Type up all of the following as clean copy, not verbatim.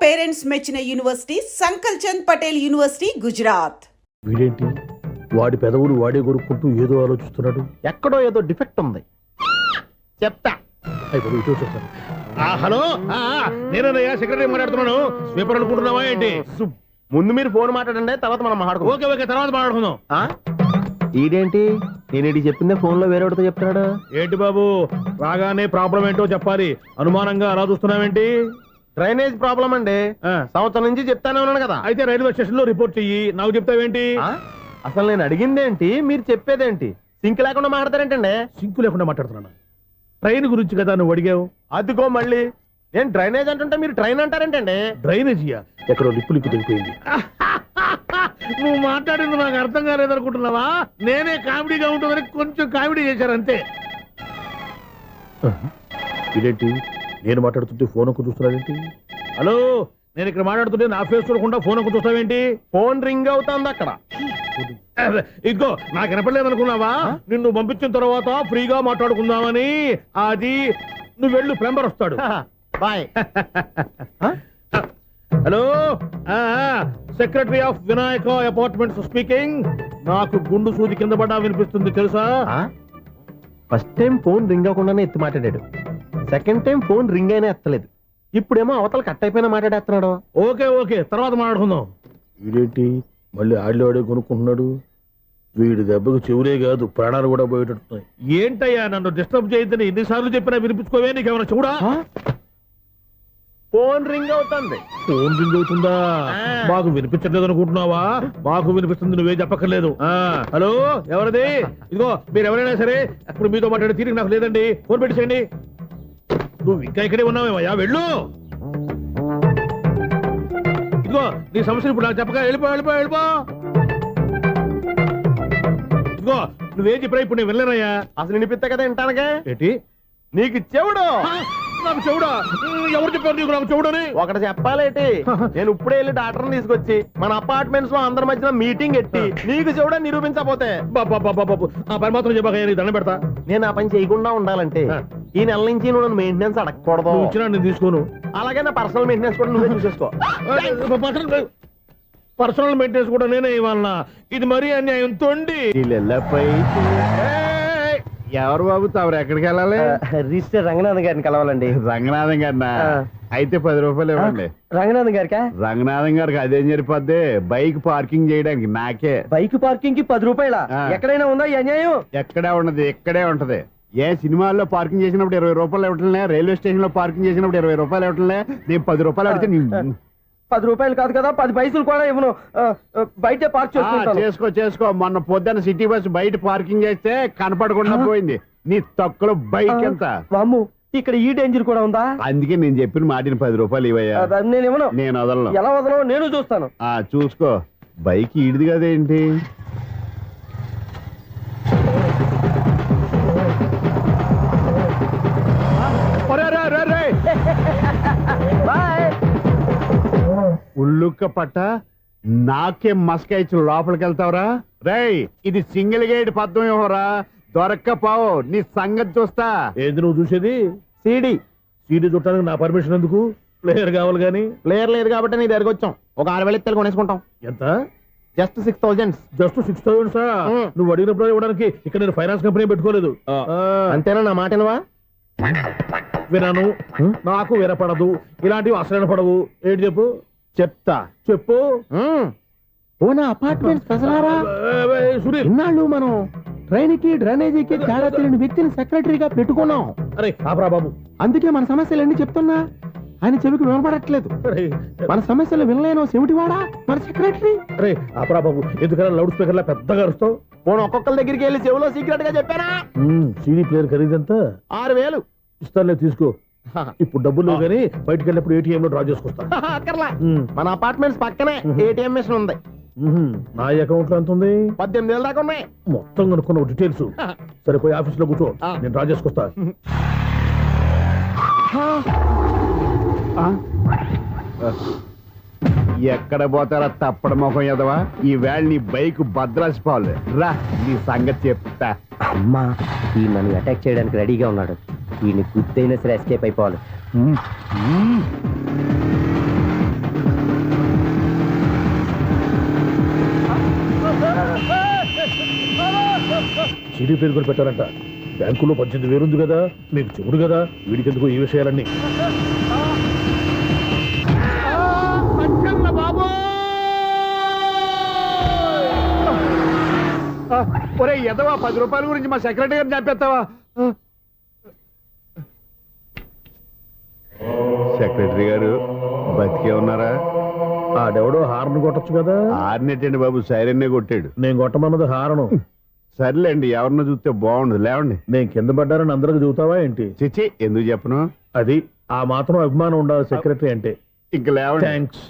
Parents మెచ్చిన university సంకల్ Chand Patel university Gujarat. వీడేంటి వాడి పెదవులు వాడే కొరుక్కుంటూ ఏదో ఆలోచిస్తున్నాడు. ఎక్కడో ఏదో డిఫెక్ట్ ఉంది, చెప్తా. అయిపోయి ఇటు వచ్చేస్తాను. హలో, నేనయ్యా సెక్రటరీ మాట్లాడుతున్నాను. స్వీపర్ అనుకుంటున్నావా ఏంటి? ముందు మీరు ఫోన్ మాట్లాడండి, తర్వాత మనం మాట్లాడుకో. ఓకే ఓకే, తర్వాత మాట్లాడుకుందాం. ఈడేంటి నేను చెప్పిందే ఫోన్ లో వేరే చెప్తున్నాడు. ఏంటి బాబు, రాగానే ప్రాబ్లం ఏంటో చెప్పాలి. అనుమానంగా అలా చూస్తున్నావేంటి? డ్రైనేజ్ ప్రాబ్లం అండి, సంవత్సరం నుంచి చెప్తానే ఉన్నాను కదా. అయితే రైల్వే స్టేషన్ లో రిపోర్ట్ చెయ్యి, నాకు చెప్తావేంటి? అసలు నేను అడిగిందేంటి, మీరు చెప్పేదేంటి? సింక్ లేకుండా మాట్లాడతారేంటండి? సింకు లేకుండా మాట్లాడుతున్నాను. ట్రైన్ గురించి కదా నువ్వు అడిగావు. అదిగో మళ్ళీ నేను డ్రైనేజ్ అంటుంటే మీరు ట్రైన్ అంటారేంటండి? డ్రైనేజీయా? ఎక్కడో లిప్పు తెగిపోయింది. నువ్వు మాట్లాడింది నాకు అర్థం కాలేదనుకుంటున్నావా? నేనే కామెడీగా ఉంటుందని కొంచెం కామెడీ చేశారు అంతే. ఇదేంటి నేను మాట్లాడుతుంటే ఫోన్ ఒక్క చూస్తున్నాడేంటి? హలో, నేను ఇక్కడ మాట్లాడుతుంటే నా ఫేస్ చూడకుండా ఫోన్ ఒక్క చూస్తావేంటి? ఫోన్ రింగ్ అవుతుంది అక్కడ. ఇదిగో నాకు వినపడలేదు అనుకున్నావా? నిన్ను పంపించిన తర్వాత ఫ్రీగా మాట్లాడుకుందామని. అది నువ్వు వెళ్ళు, ప్లంబర్ వస్తాడు. Bye. Hello, secretary of Vinayaka apartments speaking. నాకు గుండు సూది కింద పడ్డా వినిపిస్తుంది తెలుసా? ఫస్ట్ టైం ఫోన్ రింగ్ అవ్వకుండానే ఎత్తి మాట్లాడాడు, సెకండ్ టైం ఫోన్ రింగ్ అయినా ఎత్తలేదు, ఇప్పుడేమో అవతల కట్ అయిపోయినా మాట్లాడేస్తున్నాడు. ఓకే ఓకే, తర్వాత మాట్లాడుకుందాం. వీడేంటి మళ్ళీ ఆడిలో కొనుక్కుంటున్నాడు. వీడి దెబ్బకు చెవులే కాదు ప్రాణాలు కూడా పోయేటట్టున్నాయి. ఏంటయ్యా నన్ను డిస్టర్బ్ చేయొద్దని ఎన్నిసార్లు చెప్పినా వినిపించుకోవే? నీకేమైనా చూడా? ఫోన్ రింగ్ అవుతుంది. ఫోన్ రింగ్ అవుతుందా? మాకు వినిపించట్లేదు అనుకుంటున్నావా? మాకు వినిపిస్తుంది, నువ్వే చెప్పక్కర్లేదు. హలో, ఎవరిది? ఇదిగో మీరు ఎవరైనా సరే ఇప్పుడు మీతో మాట్లాడే తీరిక నాకు లేదండి. ఫోన్ పెట్టేసేయండి. నువ్వు ఇంకా ఇక్కడే ఉన్నావేమయ్యా, వెళ్ళు. ఇదిగో నీ సమస్యలు ఇప్పుడు నాకు చెప్పక వెళ్ళిపో వెళ్ళిపో వెళ్ళిపో. ఇదిగో నువ్వేం చెప్పరా ఇప్పుడు నేను వెళ్ళానయ్యా. అసలు వినిపిస్తా కదా వింటానుగా. ఏంటి నీకు చెవుడు? నాకు చెవుడా? ఎవరు చెప్పారు నీకు నాకు చెవుడని? ఒకటి చెప్పాలేటి, నేను ఇప్పుడే వెళ్ళి డాక్టర్ని తీసుకొచ్చి మన అపార్ట్మెంట్స్ లో అందరి మధ్యన మీటింగ్ ఎట్టి నీకు చెవుడని నిరూపించకపోతే బాబు ఆ పని మాత్రం చెప్పక నీకు దండం పెడతా. నేను ఆ పని చేయకుండా ఉండాలంటే ఈ నెల నుంచి నువ్వు నన్ను మెయింటెనెన్స్ అడగకూడదు. ఇచ్చినా నేను తీసుకోను. అలాగే నా పర్సనల్ మెయింటెనెన్స్ కూడా నువ్వే చూసేసుకో. పర్సనల్ మెయింటెనెన్స్ కూడా నేనే ఇవ్వాలన్నా? ఇది మరీ అన్యాయం తోండి. ఎవరు బాబు తమరు ఎక్కడికి వెళ్ళాలి? రిజిస్టర్ రంగనాథ్ గారిని కలవాలండి. రంగనాథం గారినా? అయితే 10 రూపాయలు ఇవ్వండి. రంగనాథ్ గారికా? రంగనాథం గారికి అదేం సరిపోద్ది, బైక్ పార్కింగ్ చేయడానికి నాకే. బైక్ పార్కింగ్ కి 10 రూపాయల? ఎక్కడైనా ఉందా ఈ అన్యాయం? ఎక్కడే ఉన్నది, ఇక్కడే ఉంటది. ఏ సినిమాల్లో పార్కింగ్ చేసినప్పుడు 20 రూపాయలు ఇవ్వట్లే, రైల్వే స్టేషన్ లో పార్కింగ్ చేసినప్పుడు 20 రూపాయలు ఇవ్వట్లే. నేను 10 రూపాయలు అడిగితే 10 రూపాయలు కాదు కదా, 10 పైసలు కూడా ఇవ్వను. బయట పార్క్ చేసుకో. మొన్న పొద్దున్న సిటీ బస్ బయట పార్కింగ్ చేస్తే కనపడకుండా పోయింది. నీ తొక్కలో బైక్ ఎంత? వామ్ము, ఇక్కడ ఈ డేంజర్ కూడా ఉందా? అందుకే నేను చెప్పిన మాటిని 10 రూపాయలు ఇవ్వయ్యా. నేను ఇవ్వను. నేను వదలను. ఎలా వదలను నేను చూస్తాను. చూసుకో. బైక్ ఈడిది కదేంటి? ఉల్లుక్క పట్ట నాకే మస్క ఇచ్చి లోపలికి వెళ్తావురా? రేయ్, ఇది సింగిల్ గేట్ పద్మం ఇవ్వరా, దొరక్కపోవు నీ సంగతి చూస్తా. ఏంది నువ్వు చూసేది? సీడీ చుట్టానికి నా పర్మిషన్ ఎందుకు? ప్లేయర్ కావాలి గానీ. ప్లేయర్ లేదు కాబట్టి నీ దగ్గరకు వచ్చాం. ఒక 6,000 ఇత్తలు కొనేసుకుంటాం. ఎంత? జస్ట్ 6,000. Just 6,000 sir? నువ్వు అడిగినప్పుడు ఇవ్వడానికి ఇక్కడ నేను ఫైనాన్స్ కంపెనీ పెట్టుకోలేదు. అంతేనా? నా మాటనువా? వినను, నాకు వినపడదు, ఇలాంటివి అసలు వినపడవు. ఏంటి చెప్పు? చెప్తా. చెప్పు. అపార్ట్మెంట్స్ ప్రజలారా, ఇన్నాళ్ళు మనం ట్రైన్ కి డ్రైనేజీకి తేడా తెలియని వ్యక్తిని సెక్రటరీగా పెట్టుకున్నాం. అరే ఆపరా బాబు, అందుకే మన సమస్యలన్నీ చెప్తున్నా ఆయన చెవికి వినపడట్లేదు. మన సమస్యలు వినలేను చెవిటివాడా మన సెక్రటరీ. అరే ఆపరా బాబు, ఎందుకన్నా లౌడ్ స్పీకర్ లా పెద్దగా అరుస్తావు? ఒక్కొక్కరి దగ్గరికి వెళ్ళి చెవిలో సీక్రెట్ గా చెప్పానా? సీడీ ప్లేయర్ ఖరీదంతా 6,000 ఇస్తానులే, తీసుకో. ఇప్పుడు డబ్బులు కానీ బయటకు వెళ్ళినప్పుడు ఏటీఎం లో డ్రా చేసుకొస్తా. మన అపార్ట్మెంట్స్ పక్కనే ఏటీఎం మిషన్ ఉంది. నా అకౌంట్ లో ఎంత ఉంది? 18,000 దాకా ఉన్నాయి. మొత్తం కనుక్కున్న డీటెయిల్స్. సరిపోయి ఆఫీస్ లో కూర్చో, నేను డ్రా చేసుకొస్తా. ఎక్కడ పోతారా తప్పడ మొఖం ఎదవా? ఈ వేళ నీ బైక్ భద్రాసిపోవాలి రా, నీ సంగతి చెప్తా. అమ్మా, ఈ నన్ను అటాక్ చేయడానికి రెడీగా ఉన్నాడు. ఈయన గుర్తైనా సరే ఎస్కేప్ అయిపోవాలి. సిటీ పేరు కూడా పెట్టారంట. బ్యాంకులో 18,000 ఉంది కదా, మీకు చెవుడు కదా, వీడికెందుకు ఈ విషయాలన్నీ. ఒరే ఎదవా, 10 రూపాయల గురించి మా సెక్రటరీ గారిని చంపేస్తావా? సెక్రటరీ గారు బతికే ఉన్నారా? ఆడెవడో హార్న్ కొట్టచ్చు కదా. ఆరినట్టండి బాబు, సైరన్నే కొట్టాడు. నేను కొట్టమన్నది హారను. సర్లేండి, ఎవరినో చూస్తే బాగుండదు, లేవండి. నేను కింద పడ్డారని అందరికి చూతావా ఏంటి? చిచ్చి, ఎందుకు చెప్పను? అది ఆ మాత్రం అభిమానం ఉండాలి సెక్రటరీ అంటే. ఇంక లేవండి. థ్యాంక్స్.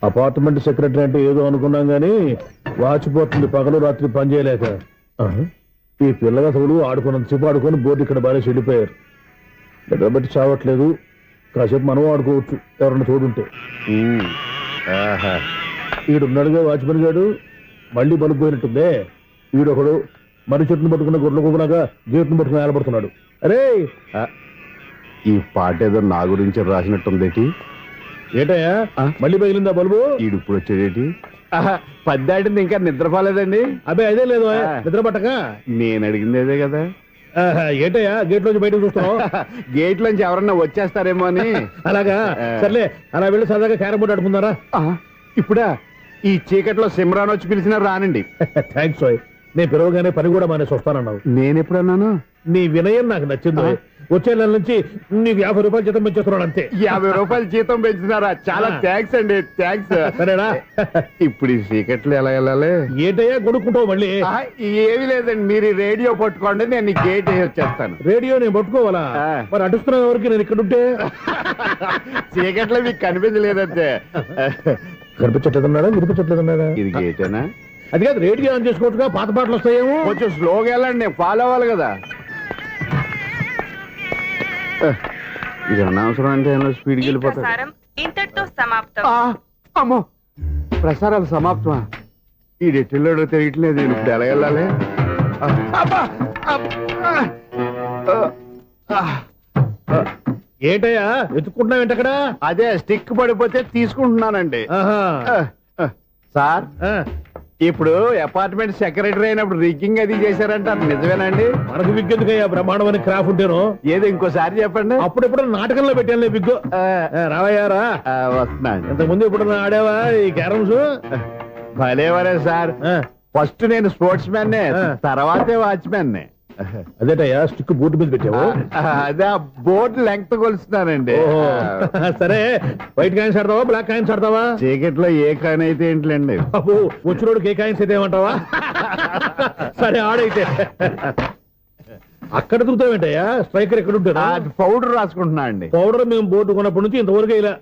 అపార్ట్మెంట్ సెక్రటరీ అంటే ఏదో అనుకున్నాం గానీ వాచిపోతుంది పగలు రాత్రి పని చేయలేక. ఈ పిల్లగా తోడు ఆడుకున్నంతసేపు ఆడుకొని బోర్డు ఇక్కడ బాగా చెడిపోయారు. నిద్రబట్టి చావట్లేదు. కాసేపు మనం ఆడుకోవచ్చు ఎవరన్నా తోడుంటే. ఆహా. ఈడున్నాడుగా వాచ్మెన్ గాడు, మళ్ళీ బలుపు పోయినట్టుందే. ఈడొకడు మరి చెట్టును పట్టుకున్న గొడ్ల కుప్పలాగా గేట్ను పట్టుకుని ఏలబడుతున్నాడు. అరే, ఈ పాట ఏదో నా గురించి రాసినట్టుందేటి. ఏటయ్యా మళ్ళీ పగిలిందా బల్బు? ఈడు ఇప్పుడు వచ్చేదేటి? 10 దాటింది, ఇంకా నిద్రపోలేదండి. అబ్బే అదే లేదు, నిద్ర పట్టక. నేను అడిగింది అదే కదా. ఏటయ్యా గేట్ లోంచి బయటకు చూస్తున్నావు? గేట్ లోంచి ఎవరన్నా వచ్చేస్తారేమో అని. అలాగా, సర్లే అలా వెళ్ళి సరదాగా క్యారం బోర్డు ఆడుకుందారా? ఇప్పుడా? ఈ చీకట్లో సిమ్రాన్ వచ్చి పిలిచినా రానండి. థ్యాంక్స్. నేను పిలవగానే పని కూడా మానేసి వస్తానన్నావు. నేను ఎప్పుడన్నాను? నీ వినయం నాకు నచ్చింది. వచ్చే నెల నుంచి నీకు 50 రూపాయలు జీతం పెంచేస్తున్నాడు అంతే. 50 రూపాయలు జీతం పెంచుతున్నారా? చాలా థ్యాంక్స్ అండి, థ్యాంక్స్. సరేనా? ఇప్పుడు ఈ చీకట్లు ఎలా వెళ్ళాలి? ఏంటయ్యా కొనుక్కుంటావు మళ్ళీ? ఏమీ లేదండి, మీరు ఈ రేడియో పట్టుకోండి, నేను ఈ గేట్ వేసి వచ్చేస్తాను. రేడియో నేను పట్టుకోవాలా? మరి అడుస్తున్న వరకు నేను ఇక్కడ ఉంటే చీకట్లో మీకు కనిపించలేదంతే. కనిపించట్లేదన్నాడా వినిపించట్లేదన్నాడా? ఇది గేటేనా? అది కాదు, రేడియో ఆన్ చేసుకోవచ్చుగా, పాత పాటలు వస్తాయేమో. కొంచెం స్లోగా వెళ్ళండి, నేను ఫాలో అవ్వాలి కదా. ఇది అనవసరం అంటే స్పీడ్కి వెళ్ళిపోతాడు. ఇంతటితో సమాప్తం. అమ్మో, ప్రసారాలు సమాప్తమా? ఈ డెట్టిల్లోడో తెలియట్లేదు, నేను ఇప్పుడు ఎలా వెళ్ళాలి? ఏంటయ్యా వెతుక్కుంటున్నావు ఏంటక్కడ? అదే స్టిక్ పడిపోతే తీసుకుంటున్నానండి. సార్, ఇప్పుడు అపార్ట్మెంట్ సెక్రటరీ అయినప్పుడు రిగ్గింగ్ అది చేశారంట, నిజమేనండి? మనకు విగ్ ఎందుకయ్యా, బ్రహ్మాండమైన క్రాఫ్ ఉంటేను. ఏదో ఇంకోసారి చెప్పండి. అప్పుడెప్పుడు నాటకంలో పెట్టాను విగ్గు. రావయ్యారా? వస్తున్నాను. ఇంతకుముందు ఎప్పుడు ఆడావా ఈ క్యారమ్స్? భలేవరే సార్, ఫస్ట్ నేను స్పోర్ట్స్ మ్యాన్, తర్వాతే వాచ్మెన్. అదేటయ్యా స్టిక్ బోర్డు మీద పెట్టావు? అదే బోర్డు లెంగ్త్ కొలుస్తున్నానండి. సరే, వైట్ కాయిన్స్ ఆడతావా బ్లాక్ కాయిన్స్ ఆడతావా? చీకట్ లో ఏ కాయిన్ అయితే ఏంటిలేండి. బాబు వచ్చినోడు ఏ కాయిన్స్ అయితే ఏమంటావా? సరే ఆడైతే. అక్కడ తిరుగుతావేంటయ్యా? స్ట్రైకర్ ఎక్కడ ఉంటాడా? పౌడర్ రాసుకుంటున్నా అండి. పౌడర్ మేము బోర్డు కొన్నప్పటి నుంచి ఇంతవరకు ఇలా.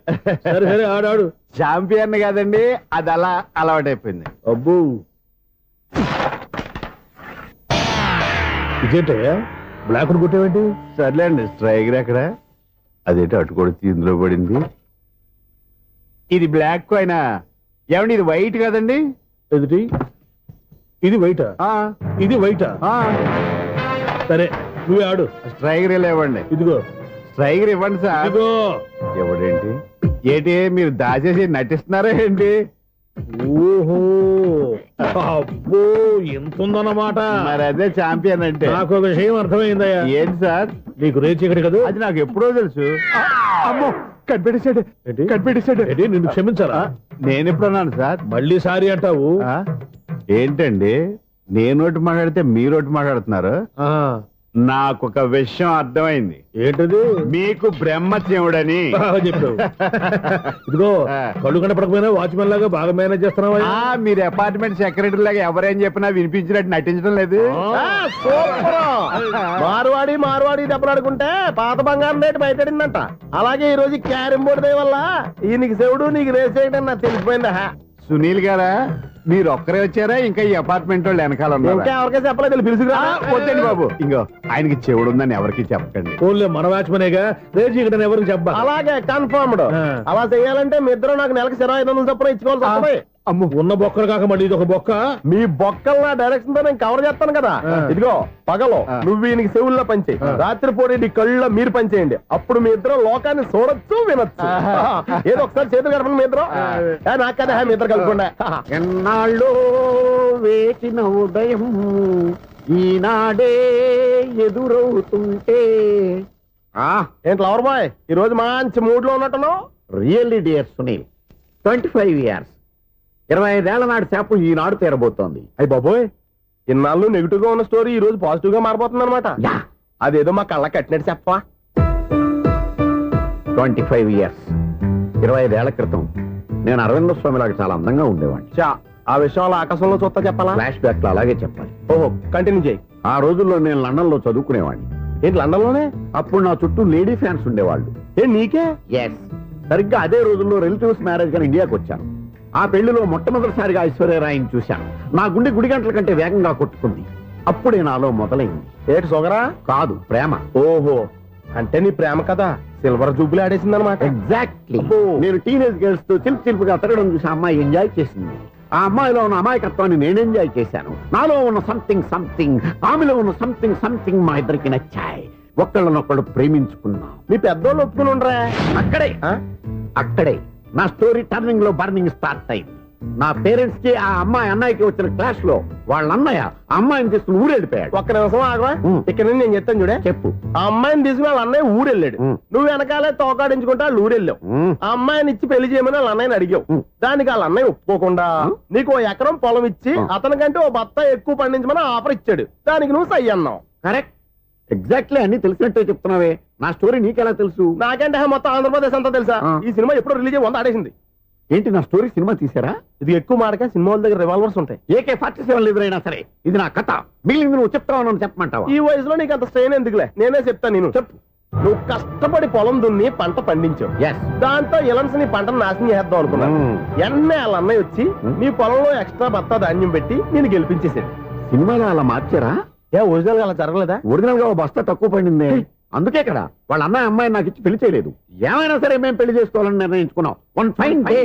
సరే సరే ఆడాడు. చాంపియన్ కాదండి, అది అలా అలవాటైపోయింది. అబ్బు, ఇదేంటయ్యా బ్లాక్ కొట్టేవేంటి? సర్లేండి, స్ట్రైకర్ ఎక్కడ? అదేంటి అటుకొడితే ఇందులో పడింది. ఇది బ్లాక్ కాయిన్. ఏమండి ఇది వైట్ కదండి? ఎదుటి ఇది వైటా? ఇది వైటా? సరే నువ్వే ఆడు. స్ట్రైకర్ ఇలా ఇవ్వండి. ఇదిగో స్ట్రైకర్ ఇవ్వండి సార్. ఇదిగో. ఎవడేంటి ఏంటి మీరు దాచేసి నటిస్తున్నారా ఏంటి? ఓహో, అబ్బో ఎంత ఉందన్నమాట. మరి అదే ఛాంపియన్ అంటే. నాకు ఒక విషయం అర్థమైందయ్యా. ఏంటి సార్? నీకు రేచి ఇక్కడ కదా? అది నాకు ఎప్పుడో తెలుసు. అమ్మో, కనిపెట్టేశాడు, కనిపెట్టేశాడు. నిన్ను క్షమించాలా? నేను ఎప్పుడన్నాను సార్? మళ్ళీ సారీ అంటావు? ఏంటండి, నేనోటి మాట్లాడితే మీరోటి మాట్లాడుతున్నారు. నాకు ఒక విషయం అర్థమైంది. ఏంటది? మీకు బ్రహ్మత్యముడని చెప్పావు. ఇదిగో, కళ్ళు కనపడకపోయినా వాచ్మెన్ లాగా బాగా మేనేజ్ చేస్తున్నావా? మీరు అపార్ట్మెంట్ సెక్రటరీ లాగా ఎవరేం చెప్పినా వినిపించినట్టు నటించడం లేదు. మార్వాడి దెబ్బలాడుకుంటే పాత బంగారం రేటు బయటడిందంట. అలాగే ఈ రోజు క్యారం బోర్డు దయ వల్ల ఈయనకి శివుడు నీకు రేసేయడం నాకు తెలిసిపోయిందా. సునీల్ గారా, మీరు ఒక్కరే వచ్చారా? ఇంకా ఈ అపార్ట్మెంట్ వాళ్ళు వెనకాల ఇంకా ఎవరికైనా చెప్పలేదు, పిలుచుకురా. వద్దండి బాబు, ఇంకో ఆయనకి చెవుడు ఉందని ఎవరికి చెప్పకండి. ఓన్లీ మన వాచ్మనేగా, రేచి ఇక్కడ ఎవరికి చెప్పా. అలాగే కన్ఫర్మ్డ్. అలా చేయాలంటే మీ ఇద్దరు నాకు నెలకు 2500 చొప్పున ఇచ్చుకోవాల్సి వస్తుంది. అమ్ము, ఉన్న బొక్కలు కాక మళ్ళీ ఇది ఒక బొక్క. మీ బొక్కలు నా డైరెక్షన్ తో నేను కవర్ చేస్తాను కదా. ఇదిగో, పగలో నువ్వు ఈయనకి చెవుల్లో పంచేయి, రాత్రి పూట నీ కళ్ళలో మీరు పంచేయండి. అప్పుడు మీ ఇద్దరు లోకాన్ని చూడొచ్చు, వినొచ్చు. ఏదో ఒకసారి చేతులు కలపండి మీ ఇద్దరు. నాకు కదా మీ ఇద్దరు కలుపుకుండా. ఎన్నాళ్ళు వేసిన ఉదయం ఈనాడే ఎదురవుతుంటే ఏంటి లవర్ బాయ్ ఈ రోజు మంచి మూడ్ లో ఉన్నట్టున్నావు? రియల్లీ డియర్ సునీల్ 25 ఇయర్స్ 25 ఏళ్ల నాటి చేప ఈనాడు తీరబోతోంది. అయ్యి బాబోయ్, ఇన్నాళ్ళు నెగిటివ్ గా ఉన్న స్టోరీ ఈ రోజు పాజిటివ్ గా మారిపోతుంది అనమాట. యా అదేదో మా కళ్ళ కట్టినట్టు చెప్పవా? 25 ఇయర్స్ 25 ఏళ్ల క్రితం నేను అరవింద స్వామిలాగా చాలా అందంగా ఉండేవాడిని. చా, ఆ విషయాలు ఆకాశంలో చూస్తా చెప్పాలా? ఫ్లాష్ బ్యాక్ లో అలాగే చెప్పాలి. ఓహో, కంటిన్యూ చేయి. ఆ రోజుల్లో నేను లండన్ లో చదువుకునేవాడిని. ఏంటి లండన్ లోనే? అప్పుడు నా చుట్టూ లేడీ ఫ్యాన్స్ ఉండేవాళ్ళు. నీకే? ఎస్, సరిగ్గా అదే రోజుల్లో రిలేటివ్స్ మ్యారేజ్ గా ఇండియాకి వచ్చాను. ఆ పెళ్లిలో మొట్టమొదటిసారిగా ఐశ్వర్యరాయని చూశాను. నా గుండె గుడి గంటల కంటే వేగంగా కొట్టుకుంది. అప్పుడే నాలో మొదలైంది. ఏటి సొగరా? కాదు, ప్రేమ. ఓహో, అంటే నీ ప్రేమ కదా సిల్వర్ జూబ్లీ ఆడేసింది అనమాట. ఎగ్జాక్ట్లీ. అబ్బో. నేను టీనేజ్ గర్ల్స్ తో చిలిపి చిలిపిగా తిరగడం చూసి ఆ అమ్మాయి ఎంజాయ్ చేసింది. ఆ అమ్మాయిలో ఉన్న అమాయకత్వాన్ని నేను ఎంజాయ్ చేశాను. నాలో ఉన్న సంథింగ్ ఆమెలో ఉన్న సంథింగ్ మా ఇద్దరికి నచ్చాయి. ఒకళ్ళనొక్కడు ప్రేమించుకున్నాం. మీ పెద్దోళ్ళు ఒప్పుకుని ఉండరా? అక్కడే నా స్టోరీ టర్నింగ్ లో బర్నింగ్ స్టార్ట్ అయింది. నా పేరెంట్స్ కి ఆ అమ్మాయి అన్నయ్యకి వచ్చిన క్లాష్ లో వాళ్ళ అన్నయ్య ఆ అమ్మాయిని తీసుకుని ఊరెళ్ళిపోయాడు. ఒక్క నిమిషం ఆగవా? ఇక్కడ నుంచి నేను చెప్తాను చూడే. చెప్పు. ఆ అమ్మాయిని తీసుకుని వాళ్ళ అన్నయ్య ఊరెళ్ళాడు. నువ్వు వెనకాలే తోకాడించుకుంటా వాళ్ళు ఊరెళ్ళావు. ఆ అమ్మాయిని ఇచ్చి పెళ్లి చేయమని వాళ్ళ అన్నయ్యని అడిగావు. దానికి వాళ్ళ అన్నయ్య ఒప్పుకోకుండా నీకు 1 ఎకరం పొలం ఇచ్చి అతనికంటే 1 బత్తా ఎక్కువ పండించమని ఆఫర్ ఇచ్చాడు. దానికి నువ్వు సై అన్నావు. కరెక్ట్, ఎగ్జాక్ట్లీ అన్ని తెలిసినట్టే చెప్తున్నావే. నా స్టోరీ నీకెలా తెలుసు? నాకంటే మొత్తం ఆంధ్రప్రదేశ్ అంతా తెలుసా? ఈ సినిమా ఎప్పుడో రిలీజ్ 100 ఆడేసింది. ఏంటి, నా స్టోరీ సినిమా తీసారా? ఇది ఎక్కువ మాటగా సినిమా వాళ్ళ దగ్గర రివాల్వర్స్ ఉంటాయి. AK-47 ఎదురైనా సరే ఇది నా కథ. మిగిలింది నువ్వు చెప్తావు చెప్పమంటావా? ఈ వయసులో నీకు అంత స్ట్రెయిన్ ఎందుకులే, నేనే చెప్తాను. నేను చెప్పు. నువ్వు కష్టపడి పొలం దున్ని పంట పండించావు. ఎస్. దాంతో ఇలన్స్ నీ పంటను నాశనం చేద్దాం అనుకున్నాను. ఎన్నే వాళ్ళ అన్నయ్య వచ్చి నీ పొలంలో ఎక్స్ట్రా బత్తా ధాన్యం పెట్టి నేను గెలిపించేసాడు. సినిమాలో అలా మార్చారా? ఒరిజినల్ గా అలా జరగలేదా? ఒరిజినల్ గా ఓ బస్తా తక్కువ పడింది. అందుకే కదా వాళ్ళ అన్నయ్య అమ్మాయి నాకు ఇచ్చి పెళ్లి చేయలేదు. ఏమైనా సరే మేము పెళ్లి చేసుకోవాలని నిర్ణయించుకున్నాం. One fine day.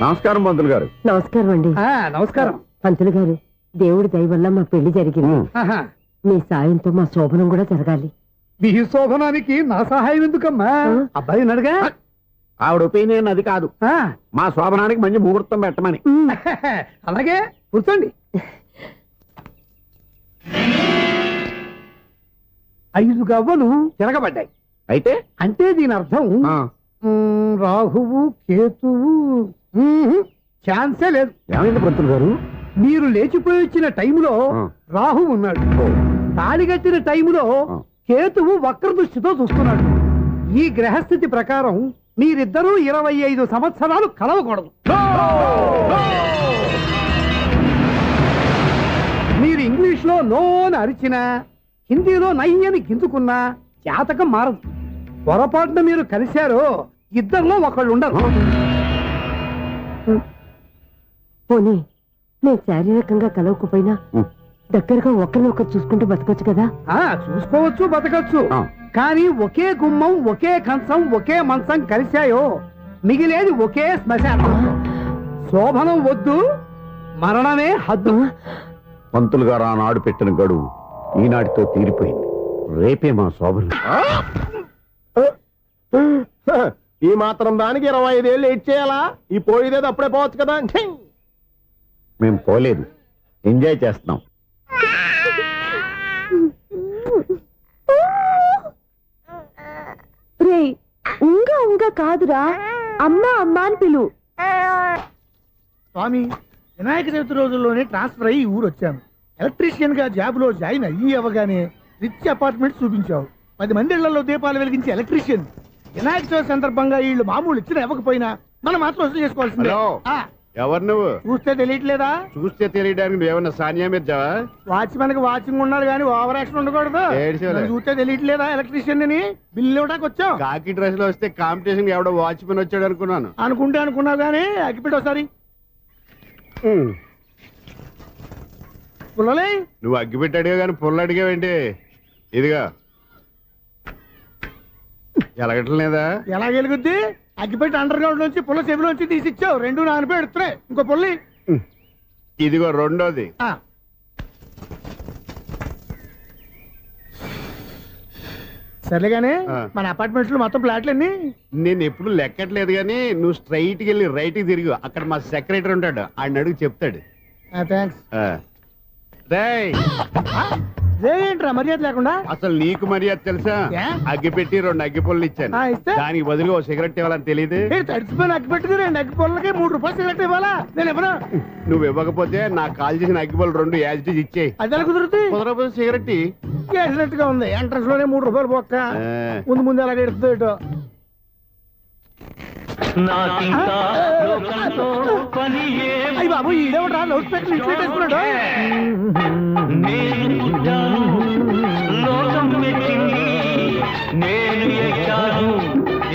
నమస్కారం పంతులు గారు. నమస్కారం అండి. నమస్కారం. పంతులు గారు, దేవుడి దయ వల్ల మా పెళ్లి జరిగింది. మీ సాయంతో మా శోభనం కూడా జరగాలి. మీ శోభనానికి నా సహాయం ఎందుకమ్మా? అబ్బాయి అడగా. ఆవిడ ఒపీనియన్ అది కాదు. మా శోభనానికి మంచి ముహూర్తం పెట్టమని. అలాగే కూర్చోండి. 5 గవ్వలు తిరగబడ్డాయి. అయితే అంటే దీని అర్థం రాహువు కేతువు ఛాన్సే లేదు. ఏమైంది పంతులు గారు? మీరు లేచిపోయి వచ్చిన టైంలో రాహు ఉన్నాడు. తాళిగట్టిన టైంలో కేతువు వక్ర దృష్టితో చూస్తున్నాడు. ఈ గ్రహస్థితి ప్రకారం మీరిద్దరూ 25 సంవత్సరాలు కలవకూడదు. మీరు ఇంగ్లీష్ లో నో అని అరిచినా, హిందీలో నయ్యని గింజుకున్నా జాతకం మారదు. పొరపాటున మీరు కలిశారో ఇద్దరిలో ఒకళ్ళు ఉండరు. పోనీ నేను శారీరకంగా కలవకపోయినా దగ్గరగా ఒకరినొకరు చూసుకుంటూ బతకొచ్చు కదా? చూసుకోవచ్చు, బతకచ్చు. కానీ ఒకే గుమ్మం, ఒకే కంచం, ఒకే మంచం కలిశాయో మిగిలేది ఒకే శ్మశానం. శోభనం వద్దు, మరణమే హద్దు. పంతులు గారు ఆనాడు పెట్టిన గడువు ఈనాటితో తీరిపోయింది. రేపే మా శోభనం. ఈ మాత్రం దానికి 25 ఏళ్ళు వెయిట్ చేయాలా? ఈ పోయేదేదో అప్పుడే పోవచ్చు కదా. మేము పోలేదు, ఎంజాయ్ చేస్తున్నాం. రే, ఉంగా కాదురా, అమ్మా అమ్మా అని పిలు. స్వామి, వినాయక చవితి రోజుల్లోనే ట్రాన్స్ఫర్ అయ్యి ఊరు వచ్చాను. ఎలక్ట్రీషియన్ గా జాబ్ లో జాయిన్ అయ్యి అవగానే రిచ్ అపార్ట్మెంట్ చూపించావు. 10 మంది ఇళ్లలో దీపాలు వెలిగించే ఎలక్ట్రీషియన్. వినాయక చవితి సందర్భంగా వీళ్ళు మామూలు ఇచ్చిన ఇవ్వకపోయినా మనం మాత్రం వసూలు చేసుకోవాల్సిందే. ఎవరు నువ్వు? చూస్తే తెలియట్లేదా? చూస్తే తెలియడానికి నువ్వేమన్నా సానియా మీర్జావా? వాచ్మెన్ కి వాచింగ్ ఉండాలి కానీ ఓవర్ యాక్షన్ ఉండకూడదు. ఏడ్చేలే. నన్ను చూస్తే తెలియట్లేదా ఎలక్ట్రీషియన్ అని? బిల్లు ఇవ్వడానికి వచ్చాం. కాకి డ్రెస్ లో వస్తే కాంపిటీషన్ ఎవడో వాచ్మెన్ వచ్చాడు అనుకున్నాను. అనుకుంటే అనుకున్నావు కానీ అగ్గిపెట్టి ఒకసారి పుల్లలే. నువ్వు అగ్గి పెట్టాడుగా కానీ పుల్ల అడిగావేంటి? ఇదిగా ఎలగట్లేదా? ఎలా గెలుగుద్ది? అగ్గిపెట్టి అండర్ గ్రౌండ్ నుంచి పుల్ల చెవిలోంచి తీసిచ్చావు. రెండు నానిపోయి ఎడుతున్నాయి. ఇంకో పుల్లి. ఇదిగో రెండోది. సర్లేగానే మన అపార్ట్మెంట్స్ లో మొత్తం ఫ్లాట్లు అన్ని నేను ఎప్పుడు లెక్కట్లేదు కానీ నువ్వు స్ట్రైట్ కి వెళ్ళి రైట్ కి తిరిగి అక్కడ మా సెక్రటరీ ఉంటాడు, ఆయన అడుగు చెప్తాడు. థ్యాంక్స్. రేయ్, ఏంట్రా మర్యాద లేకుండా? అసలు నీకు మర్యాద తెలుసా? ఏ? అగ్గి పెట్టి 2 అగ్గి పుల్లలు ఇచ్చాను. ఇస్తే దానికి బదులుగా ఓ సిగరెట్ ఇవ్వాలని తెలియదు. తడిచిపోయిన అగ్గి పెట్టుకు 2 అగ్గి పొలకి 3 రూపాయలు సిగరెట్ ఇవ్వాలా? నేను ఇవ్వను. నువ్వు ఇవ్వకపోతే నాకు కాల్ చేసిన అగ్గి పుల్లలు 2 యాజిటీజ్ ఇచ్చేయి. అది ఎలా కుదురుతుంది? కుదరపోతే సిగరెట్ ఇయ్యి. చేసినట్టుగా ఉంది. ఎంట్రన్స్ లోనే 3 రూపాయలు పోక్క. ముందు ముందు అలాగే ఎడుతుంది ఇటు. అయ్యి బాబు ఈడేవడా లౌడ్ స్పీకర్ ఇంట్లో వేసుకున్నాడు?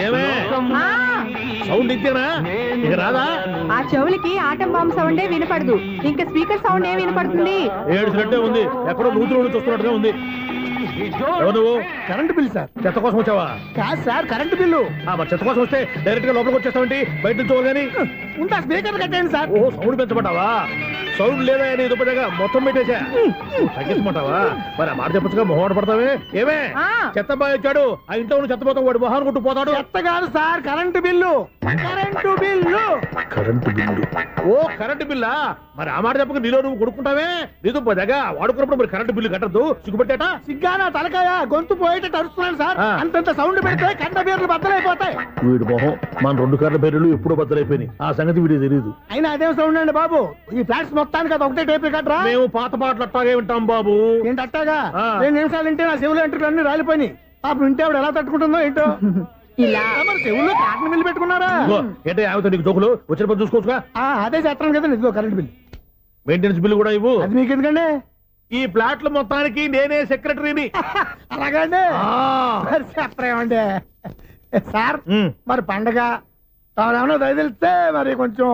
ఏమే సౌండ్ ఇచ్చానా? ఇక రాదా? ఆ చెవులకి ఆటం బాంబు సౌండే వినపడదు, ఇంకా స్పీకర్ సౌండ్ ఏ వినపడుతుంది? ఏడుసినట్టే ఉంది. ఎక్కడో నూతులు చూస్తున్నట్టుగా ఉంది. ఎవరు నువ్వు? Current bill sir. చెత్త కోసం వచ్చావా? కాదు సార్, కరెంట్ బిల్లు. మరి చెత్త కోసం వస్తే డైరెక్ట్ గా లోపలికి వచ్చేస్తావేంటి? బయట నుంచి కానీ ఉంటా స్పీకర్ కట్టేయండి సార్. ఓ సౌండ్ పెంచమంటావా? సౌండ్ లేదా అని దుప్పటగా మొత్తం పెట్టేశా. తగ్గించమంటావా? మరి ఆ మాట చెప్పచ్చుగా మొహమాట పడతావే. ఏమే చెత్త బాగా వచ్చాడు, ఆ ఇంట్లో ఉన్న చెత్త పోతాం, వాడు మొహాన్ని కొట్టు పోతాడు. చెత్త కాదు sir, current bill. Current bill. Current bill. ఓ కరెంటు బిల్లా? మరి ఆ మాట చెప్పక నీలో నువ్వు కొడుకుంటావే. నీతో దగ్గర వాడుకున్నప్పుడు మరి కరెంటు బిల్లు కట్టద్దు, సిగ్గుపెట్టేట. సిగ్గానా తలకాయ గొంతు పోయేటట్టు అరుస్తున్నాను సార్. అంతంత సౌండ్ పెడితే కంట బీర్లు బద్దలైపోతాయి. వీడి మొహం మన 2 కార్ల బెర్రెలు ఎప్పుడో బద్దలైపోయినాయి. ఆ సంగతి వీడికి తెలియదు. అయినా అదేం సౌండ్ అండి బాబు? ఈ ఫ్లాట్స్ మొత్తానికి అది ఒకటే టైప్ కట్టరా? మేము పాత పాటలు అట్టాగే వింటాం బాబు. ఏంటి అట్టాగా? 2 నిమిషాలు వింటే నా చెవులు ఎంట్రులు అన్ని రాలిపోయినాయి. పాపం వింటే ఆవిడ ఎలా తట్టుకుంటుందో ఏంటో. ఇలా మరి చెవుల్లో కాటన్ బిల్లు పెట్టుకున్నారా? ఏంటే ఆమెతో నీకు జోకులు వచ్చిన పని చూసుకోవచ్చుగా. అదే చేస్తాను కదా. ఇదిగో కరెంట్ బిల్. మెయింటెనెన్స్ బిల్లు కూడా ఇవ్వు. అది మీకు ఎందుకండి? ఈ ప్లాట్ల మొత్తానికి నేనే సెక్రటరీని. అలాగండి. చెప్పరేమండి సార్. మరి పండగ ఏమన్నా దయదలిస్తే మరి కొంచెం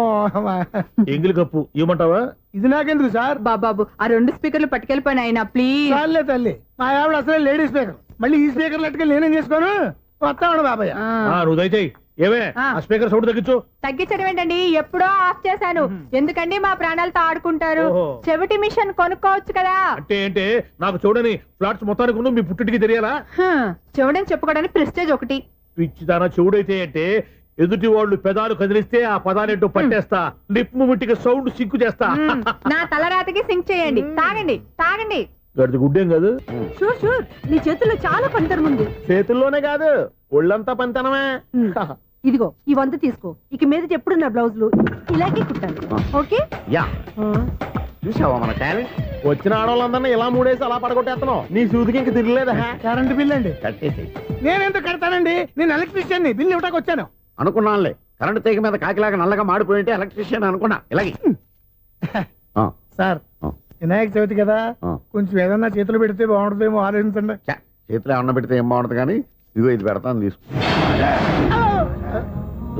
ఎంగిలి కప్పు ఇవ్వమంటావా? ఇది నాకెందుకు సార్? బాబాబు ఆ 2 స్పీకర్లు పట్టుకెళ్ళిపోయిన ఆయన ప్లీజ్. చాలే తల్లి, మా ఆవిడ అసలే లేడీ స్పీకర్. మళ్ళీ ఈ స్పీకర్ లెట్టుకెళ్ళి నేనేం చేసుకోను? వస్తామండి బాబాయ్. నువ్వు దయచేయి. ఏమే ఆ స్పీకర్ సౌండ్ తగ్గించు. తగ్గించడం ఏంటండి? ఎప్పుడో ఆఫ్ చేశాను. ఎందుకండి మా ప్రాణాలతో ఆడుకుంటారు? ఓహో. చెవిటి మిషన్ కొనుక్కోవచ్చు కదా. అంటే ఏంటే నాకు చూడని ఫ్లాట్స్ మొత్తానికి ముందు మీ పుట్టింటికి తెలియాలా? చెవిడని చెప్పుకోవడానికి ప్రెస్టేజ్ ఒకటి. పిచ్చిదానా చెవుడైతే అంటే ఎదుటి వాళ్ళు పెదాలు కదిలిస్తే ఆ పదాలేంటో పట్టేస్తా. లిప్ ముట్టికి సౌండ్ సింకు చేస్తా. నా తలరాతకి సింక్ చేయండి. తాగండి తాగండి. గడిచి గుడ్డేం కాదు. షూర్ షూర్, నీ చేతుల్లో చాలా పనితరం ఉంది. చేతుల్లోనే కాదు ఒళ్ళంతా పనితనమే. ఇదిగో ఈ 100 తీసుకో. ఇక మీద ఎప్పుడు నా బ్లౌజులు ఇలాగే కుట్టాను. ఓకే? యా, చూసావా మన టాలెంట్? వచ్చిన ఆడవాళ్ళందరినీ ఇలా మూడేసి అలా పడగొట్టేస్తున్నావు. నీ సూదికి ఇంక తిరగలేదా? కరెంట్ బిల్ అండి. కట్టేసి నేనెందుకు కడతానండి? నేను ఎలక్ట్రీషియన్. బిల్ ఇవ్వటానికి వచ్చాను. అనుకున్నానులే, కరెంట్ తీగ మీద కాకిలాగా నల్లగా మాడిపోయింటే ఎలక్ట్రీషియన్ అనుకున్నా. ఇలాగే సార్, వినాయక చవితి కదా, కొంచెం ఏదన్నా చేతులు పెడితే బాగుంటుందేమో ఆలోచించండి. చేతిలో ఏమన్నా పెడితే ఏం బాగుంటుంది కానీ ఇదిగో ఇది పెడతాను, తీసుకో.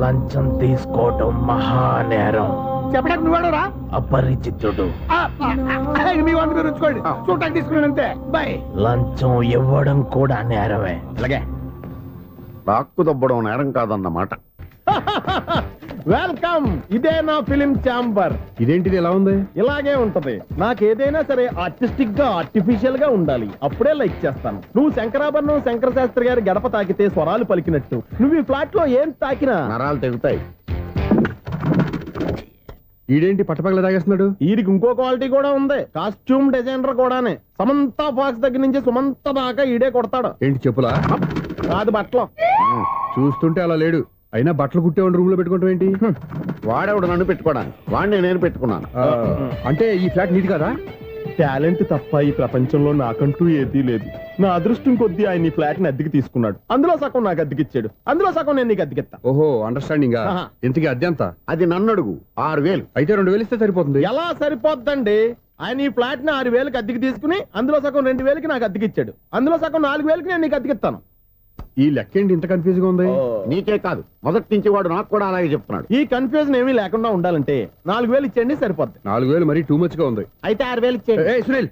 లంచం తీసుకోవటం మహానేరం. చెప్పడానికి నువ్వాడరా? అపరిచితుడు. మీ 100 మీరు ఉంచుకోండి. చూడటానికి తీసుకున్నాను అంతే. బాయ్. లంచం ఇవ్వడం కూడా నేరమే. ఇలాగే లాక్కు దబ్బడం నేరం కాదన్నమాట. వెల్కమ్. ఇదే నా ఫిలిం ఛాంబర్. ఇదేంటిది ఎలా ఉంది? ఇలాగే ఉంటది. నాకేదైనా సరే ఆర్టిస్టిక్ గా ఆర్టిఫిషియల్ గా ఉండాలి. అప్పుడే లైక్ చేస్తాను. నువ్వు శంకరాభరణం శంకర శాస్త్రి గారి గడప తాకితే స్వరాలు పలికినట్టు నువ్వు ఈ ఫ్లాట్ లో ఏం తాకినా నరాలు తెగుతాయి. ఈడేంటి పట్టపగల తాగేస్తున్నాడు? వీడికి ఇంకో క్వాలిటీ కూడా ఉంది. కాస్ట్యూమ్ డిజైనర్ కూడానే. సమంత ఫాక్స్ దగ్గర నుంచి సుమంత దాకా ఈడే కొడతాడు. ఏంటి చెప్పులా? కాదు బట్టలు. చూస్తుంటే అలా లేడు. అయినా బట్టలు కుట్టేవాడి రూమ్ లో పెట్టుకోవటం ఏంటి? వాడేవాడు నన్ను పెట్టుకోవడానికి, వాడిని నేను పెట్టుకున్నాను. అంటే ఈ ఫ్లాట్ నీది కదా? టాలెంట్ తప్ప ఈ ప్రపంచంలో నాకంటూ ఏదీ లేదు. నా అదృష్టం కొద్దీ ఆయన ఈ ఫ్లాట్ ని అద్దెకి తీసుకున్నాడు. అందులో సగం నాకు అద్దెకిచ్చాడు, అందులో సగం నేను నీకు అద్దెకిస్తా. ఓహో అండర్స్టాండింగ్. ఆహా. ఇంతకీ అద్దె ఎంత? అది నన్ను అడుగు. 6,000. అయితే 2,000 ఇస్తే సరిపోతుంది. ఎలా సరిపోద్దండి? ఆయన ఈ ఫ్లాట్ ని 6,000కి అద్దెకి తీసుకుని అందులో సగం 2,000కి నాకు అద్దెకిచ్చాడు, అందులో సగం 4,000కి నేను నీకు అద్దెకిస్తాను. ఈ లెక్క ఏంటి ఇంత కన్ఫ్యూజ్ గా ఉంది? నీకే కాదు, మొదటి నుంచి వాడు నాకు కూడా అలాగే చెప్తున్నాడు. ఈ కన్ఫ్యూజన్ ఏమీ లేకుండా ఉండాలంటే 4,000 ఇచ్చేయండి, సరిపోద్ది. 4,000 మరీ టూ మచ్ గా ఉంది. అయితే 6,000 ఇచ్చేయండి. ఏయ్ సునీల్,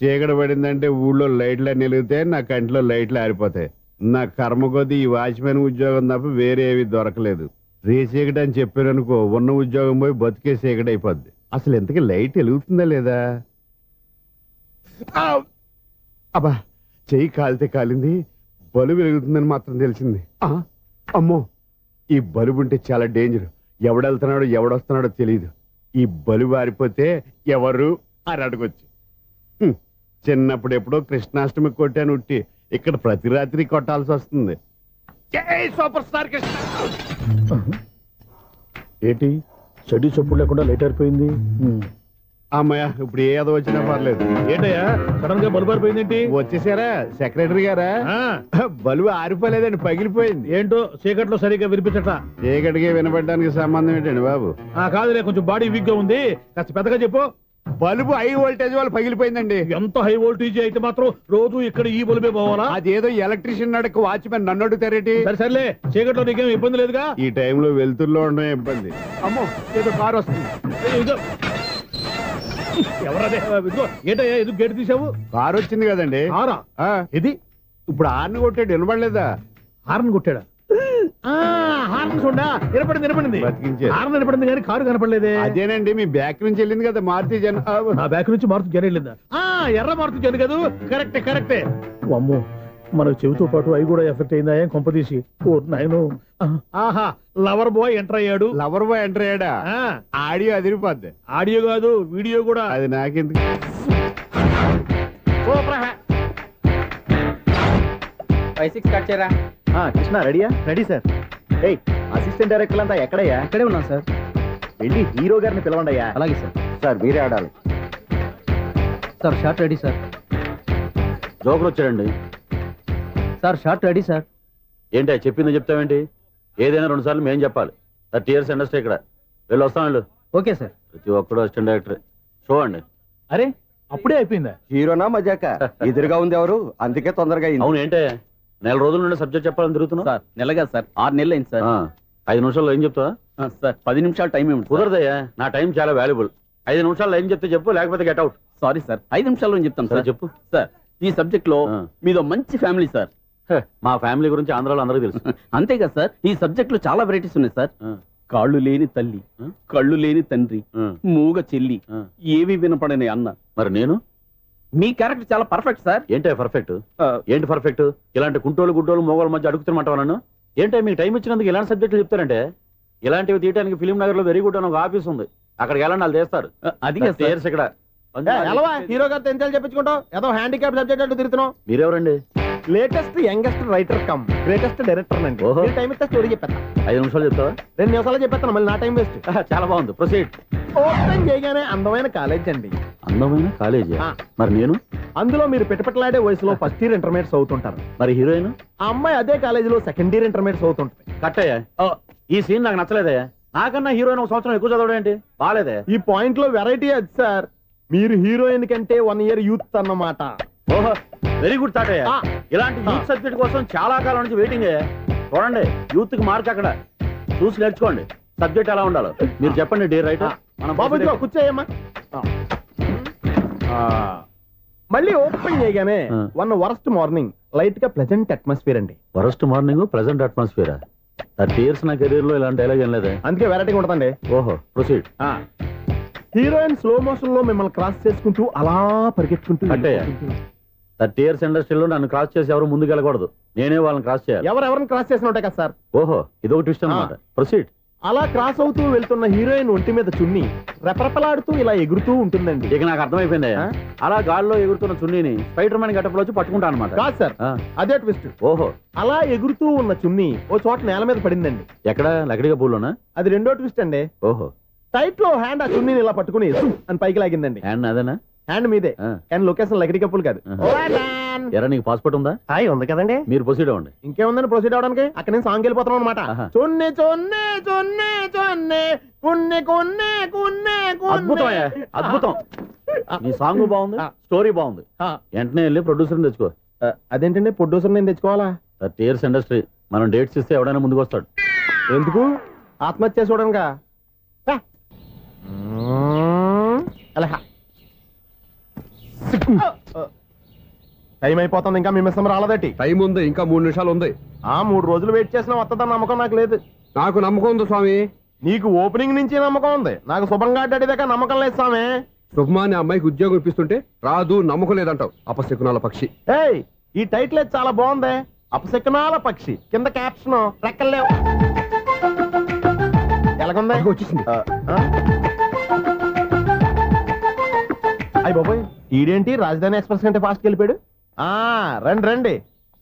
చీకటి పడిందంటే ఊళ్ళో లైట్లు అన్ని వెలిగితే నా కంటిలో లైట్లు ఆరిపోతాయి. నా కర్మ కొద్దీ ఈ వాచ్మెన్ ఉద్యోగం తప్ప వేరే ఏవి దొరకలేదు. రేచీకటి అని చెప్పారనుకో, ఉన్న ఉద్యోగం పోయి బతికే చీకటి అయిపోద్ది. అసలు ఎంతకీ లైట్ వెలుగుతుందా లేదా? అబ్బా, చెయ్యి కాలితే కాలింది, బలుబు వెలుగుతుందని మాత్రం తెలిసింది. అమ్మో, ఈ బలుబు ఉంటే చాలా డేంజర్. ఎవడెళ్తున్నాడో ఎవడొస్తున్నాడో తెలియదు. ఈ బలుబు ఆరిపోతే ఎవరు అని అడగొచ్చు. చిన్నప్పుడు ఎప్పుడో కృష్ణాష్టమి కొట్టాను ఉట్టి, ఇక్కడ ప్రతి రాత్రి కొట్టాల్సి వస్తుంది. జై సూపర్ స్టార్ కృష్ణ. ఏంటి చెడ్డి చప్పుడు లేకుండా లేట్ అయిపోయింది. అమ్మయ్య, ఇప్పుడు ఏదో వచ్చినా పర్లేదు. ఏంటయ్యా సడన్ గా బలుపు ఆరిపోయిందేంటి? వచ్చేసారా సెక్రటరీ గారా? ఆ, బలువు ఆరిపోలేదండి, పగిలిపోయింది. ఏంటో చీకట్లో సరిగ్గా వినిపించట. చీకటికి వినపడడానికి సంబంధం ఏంటండి బాబు? కాదులే, కొంచెం బాడీ వీక్ గా ఉంది, కాస్త పెద్దగా చెప్పు. బలుబు హై వోల్టేజ్ వాళ్ళు పగిలిపోయిందండి. ఎంత హై వోల్టేజ్ అయితే మాత్రం రోజు ఇక్కడ ఈ బల్బే పోవాలా? అదేదో ఎలక్ట్రీషియన్ నడక వాచ్మెన్ నన్ను అడుగుతారేటి? సరే సర్లే, చీకట్లో నీకేం ఇబ్బంది లేదుగా? ఈ టైంలో వెళ్తుల్లో ఉండడం ఇబ్బంది. అమ్మో, ఏదో కారు వస్తుంది. ఇదిగో. ఎవరదే? ఇదిగో, ఏంటయ్యా ఎందుకు గేట్ తీసావు? కారు వచ్చింది కదండి. కారా? ఆ, ఇది ఇప్పుడు ఆర్ని కొట్టాడు, వినపడలేదా? హార్న్ కొట్టాడా? హార్న్ చూడా వినపడింది. బతికించారు. హార్న్ వినపడింది కానీ కారు కనపడలేదే. అదేనండి, మీ బ్యాక్ నుంచి వెళ్ళింది కదా మారుతి జన. నా బ్యాక్ నుంచి మారుతు జన వెళ్ళిందా? ఎర్ర మారుతు జన కదా? కరెక్టే. అమ్మో, మన చెవితో పాటు అవి కూడా ఎఫెక్ట్ అయిందా ఏం కొంపదీసి? ఓ నాయను. ఆహా, లవర్ బాయ్ ఎంటర్ అయ్యాడు. లవర్ బాయ్ ఎంటర్ అయ్యాడా? ఆడియో అదిరిపోద్ది. ఆడియో కాదు, వీడియో కూడా. అది నాకెందుకు? కృష్ణ రెడీయా? Ready sir. ఏయ్, అసిస్టెంట్ డైరెక్టర్ అంతా ఎక్కడయ్యా? ఇక్కడే ఉన్నాం సార్. వెళ్ళి హీరో గారిని పిలవండి అయ్యా. అలాగే సార్. సార్ మీరే ఆడాలి sir. Shot ready sir. Joker వచ్చాడండి. Sir shot ready sir. ఏంటి చెప్పింది చెప్తావేంటి? ఏదైనా 2 సార్లు మేం చెప్పాలి. 30 years ఇండస్ట్రీ ఇక్కడ. వెళ్ళి వస్తాం వెళ్ళు. Okay sir. ప్రతి ఒక్కడు అసిస్టెంట్ డైరెక్టర్. చూడండి. అరే, అప్పుడే అయిపోయిందా? హీరోనా మజాక? ఎదురుగా ఉంది ఎవరు, అందుకే తొందరగా అయింది. అవును, ఏంటే నెల రోజుల నుండి సబ్జెక్ట్ చెప్పాలని తిరుగుతున్నావు? సార్ నెలగా సార్, 6 నెలలు అయింది సార్. 5 నిమిషాల్లో ఏం చెప్తావా? సార్ 10 నిమిషాలు టైం ఏమి కుదరదయ్యా, నా టైం చాలా వాల్యుబుల్. 5 నిమిషాల్లో ఏం చెప్తే చెప్పు, లేకపోతే గెట్ అవుట్. సారీ సార్, 5 నిమిషాల్లో చెప్తాను సరే సార్. చెప్పు. సార్ ఈ సబ్జెక్ట్ లో మీదో మంచి ఫ్యామిలీ సార్. మా ఫ్యామిలీ గురించి ఆంధ్రాలో అందరికీ తెలుసు. అంతేగా సార్, ఈ సబ్జెక్ట్ లో చాలా వెరైటీస్ ఉన్నాయి సార్. కాళ్ళు లేని తల్లి, కళ్ళు లేని తండ్రి, మూగ చెల్లి, ఏవి వినపడని అన్న. మరి నేను? మీ క్యారెక్టర్ చాలా పర్ఫెక్ట్ సార్. ఏంటే పర్ఫెక్ట్? ఏంటి పర్ఫెక్ట్? ఇలాంటి కుంటోలు గుడ్డోలు మోగోళ్ళ మధ్య అడుగుతున్నమాట నన్ను. ఏంటంటే మీకు టైం ఇచ్చినందుకు ఇలాంటి సబ్జెక్టులు చెప్తారంటే? ఇలాంటివి తీయడానికి ఫిలిం నగర్ లో వెరీ గుడ్ అని ఒక ఆఫీస్ ఉంది, అక్కడికి వెళ్ళండి, వాళ్ళు చేస్తారు. అది ఇక్కడ హీరో గారితో ఎంత చెప్పించుకుంటావు? ఏదో హ్యాండిక్యాప్ సబ్జెక్ట్ అంటూ తిరుగుతున్నావు. మీరెవరండి? Latest youngest writer cum greatest director అండి. ఓహో. టైం ఇస్తే స్టోరీ చెప్పేస్తా. 5 నిమిషాలు చెప్తావా? 2 నిమిషాలు చెప్పేస్తాను, మళ్ళీ నా టైం వేస్ట్. చాలా బాగుంది, ప్రొసీడ్. ఓపెన్ చేయగానే అందమైన కాలేజ్ అండి. అందమైన కాలేజీ. మరి నేను? అందులో మీరు పెట్టుపట్లాడే వయసులో ఫస్ట్ ఇయర్ ఇంటర్మీడియట్స్ అవుతుంటారు. మరి హీరోయిన్? ఆ అమ్మాయి అదే కాలేజీలో సెకండ్ ఇయర్ ఇంటర్మీడియట్స్ అవుతుంటుంది. కట్టయ్యా, ఈ సీన్ నాకు నచ్చలేదయ్యా. నాకన్నా హీరోయిన్ 1 సంవత్సరం ఎక్కువ చదవడం ఏంటి? బాలేదే. ఈ పాయింట్ లో వెరైటీ అది సార్. మీరు హీరోయిన్ కంటే 1 year యూత్ అన్నమాట. ఓహో, వెరీ గుడ్ థాట్ అయ్యా. ఇలాంటి యూత్ సబ్జెక్ట్ కోసం చాలా కాలం నుంచి వెయిటింగ్. చూడండి, యూత్ కి మార్క్ అక్కడ. చూసి నేర్చుకోండి సబ్జెక్ట్ ఎలా ఉండాలో. మీరు చెప్పండి డే రైటర్. బాబు కూర్చోయమ్మా. మళ్ళీ ఓపెన్ చేయగానే వరస్ట్ మార్నింగ్, లైట్ గా ప్లెజెంట్ అట్మాస్ఫియర్ అండి. Worst morning, pleasant atmosphere. 30 years నా కెరీర్ లో ఇలాంటి డైలాగ్ ఏం లేదే. అందుకే వెరైటీగా ఉంటుందండి. ఓహో, ప్రొసీడ్. హీరోయిన్ స్లో మోషన్ లో మిమ్మల్ని క్రాస్ చేసుకుంటూ అలా పరిగెత్తుకుంటూ 30 years ఇండస్ట్రీలో నన్ను క్రాస్ చేసి ఎవరు ముందుకు వెళ్ళకూడదు, నేనే వాళ్ళని క్రాస్ చేయాలి. ఎవరెవరిని క్రాస్ చేసిన ఉంటాయి కదా సార్. ఓహో, ఇదొక ట్విస్ట్ అన్నమాట. ప్రొసీడ్. అలా క్రాస్ అవుతూ వెళ్తున్న హీరోయిన్ ఒంటి మీద చున్ని రెపరెపలాడుతూ ఇలా ఎగురుతూ ఉంటుందండి. ఇక నాకు అర్థమైపోయింది. ఆ? అలా గాల్లో ఎగురుతున్న చున్నీని స్పైడర్ మ్యాన్ గట్టపులో వచ్చి పట్టుకుంటా అనమాట. కాదు సార్, అదే ట్విస్ట్. ఓహో, అలా ఎగురుతూ ఉన్న చున్ని ఓ చోట నేల మీద పడిందండి. ఎక్కడ లకడిగా పూల్లోనా? అది రెండో ట్విస్ట్ అండి. ఓహో, టైట్ లో హ్యాండ్ ఆ చున్నీని ఇలా పట్టుకుని జుమ్ అని పైకి లాగిందండి. హ్యాండ్ అదేనా? హ్యాండ్ మీదే, ఆ. కానీ లొకేషన్ లకడి కప్పులు కాదు. ఎరా నీకు పాస్పోర్ట్ ఉందా? హాయ్ ఉంది కదండి. మీరు ప్రొసీడ్ అవ్వండి. ఇంకేముందని ప్రొసీడ్ అవడానికి అక్కడ నేను సాంగ్ వెళ్ళిపోతున్నాం అనమాట. ఆహా. చొన్నే చొన్నే చొన్నే చొన్నే కున్నే కున్నే కున్నే అద్భుతం అయ్యా, అద్భుతం. నీ సాంగ్ బాగుంది, స్టోరీ బాగుంది. వెంటనే వెళ్ళి ప్రొడ్యూసర్ తెచ్చుకో. అదేంటండి ప్రొడ్యూసర్ నేను తెచ్చుకోవాలా? 30 years ఇండస్ట్రీ, మనం డేట్స్ ఇస్తే ఎవడైనా ముందుకు వస్తాడు. ఎందుకు? ఆత్మహత్య చూడనుగా. టైం అయిపోతుంది, ఇంకా మీ మిస్సం రాలేదటి. టైం ఉంది, ఇంకా 3 నిమిషాలు ఉంది. 3 రోజులు వెయిట్ చేసిన వస్తుందని నమ్మకం నాకు లేదు. నాకు నమ్మకం ఉంది స్వామి. నీకు ఓపెనింగ్ నుంచి నమ్మకం ఉంది, నాకు శుభంగా అడ్డాడిదాకా నమ్మకం లేదు స్వామి. శుభమాని అమ్మాయికి ఉద్యోగం ఇప్పిస్తుంటే రాదు, నమ్మకం లేదంటావు. అపశకునాల పక్షి. ఏయ్, ఈ టైటిల్ అయితే చాలా బాగుంది. అపశకునాల పక్షి, కింద క్యాప్షన్ రెక్కలేవు. ఎలాగుంది? అదిగో వచ్చేసింది. అయ్యి బాబోయ్, ఈడేంటి రాజధాని ఎక్స్ప్రెస్ కంటే ఫాస్ట్ వెళ్ళిపోయాడు. రండి రండి,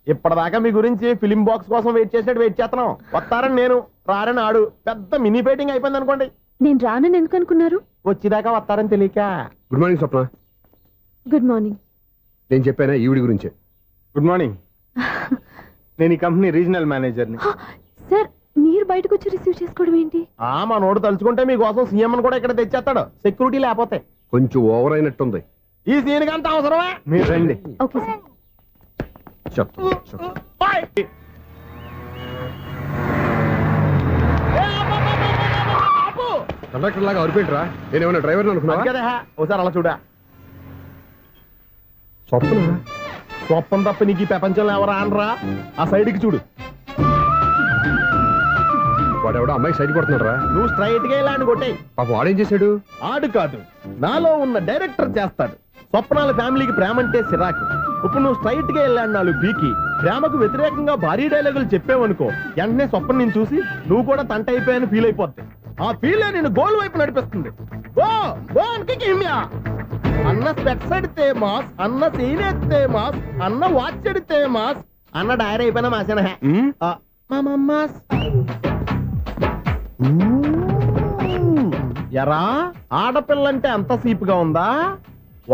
ఇప్పటిదాకా మీ గురించి ఫిలిం బాక్స్ కోసం వెయిట్ చేసినట్టు వెయిట్ చేస్తున్నాం. వస్తారని నేను, రారని ఆడు. పెద్ద మినీ ఫైటింగ్ అయిపోయింది అనుకోండి. నేను రానని ఎందుకు అనుకున్నారు? వచ్చేదాకా వస్తారని తెలియక. Good morning Swapna. Good morning. నేను చెప్పానా ఈవిడి గురించే. Good morning. నేను ఈ కంపెనీ రీజనల్ మేనేజర్ని. సార్, మీరు బయటకు వచ్చి రిసీవ్ చేసుకోవడం ఏంటి? మా నోడు తలుచుకుంటే మీకోసం సీఎం కూడా ఇక్కడ తెచ్చేస్తాడు, సెక్యూరిటీ లేకపోతే. కొంచెం ఓవర్ అయినట్టుంది. ఈ సీన్ కంత అవసరమా? మీరు రండి. Okay sir. బాయ్. కండక్టర్ లాగా అరిపేంట్రా? నేనేమన్నా డ్రైవర్ అనుకున్నా? కదా, ఒకసారి అలా చూడా. స్వప్న స్వప్నం తప్ప నీకు ఈ ప్రపంచంలో ఎవరా అనరా? ఆ సైడ్కి చూడు. వాడెవడో అమ్మాయి సైడ్ కొడుతున్నారా? నువ్వు స్ట్రైట్ గా ఇలా కొట్టాయి. పాప వాడేం చేశాడు? ఆడు కాదు, నాలో ఉన్న డైరెక్టర్ చేస్తాడు. స్వప్నాల ఫ్యామిలీకి ప్రేమ అంటే సిరాకు. ఇప్పుడు నువ్వు స్ట్రైట్ గా వెళ్ళాడు 4 బీకి ప్రేమకు వ్యతిరేకంగా భారీ డైలాగులు చెప్పావనుకో, వెంటనే స్వప్నం నేను చూసి నువ్వు కూడా తంట అయిపోయాను ఫీల్ అయిపోద్ది. ఆ ఫీల్ నేను గోల్ వైపు నడిపిస్తుంది. అన్న స్పెట్స్ ఎడితే మాస్, అన్న సీన్ ఎత్తే మాస్, అన్న వాచ్ ఎడితే మాస్, అన్న డైరీ అయిపోయినా మాసేనా మాస్. ఎరా, ఆడపిల్లంటే అంత సీప్ గా ఉందా?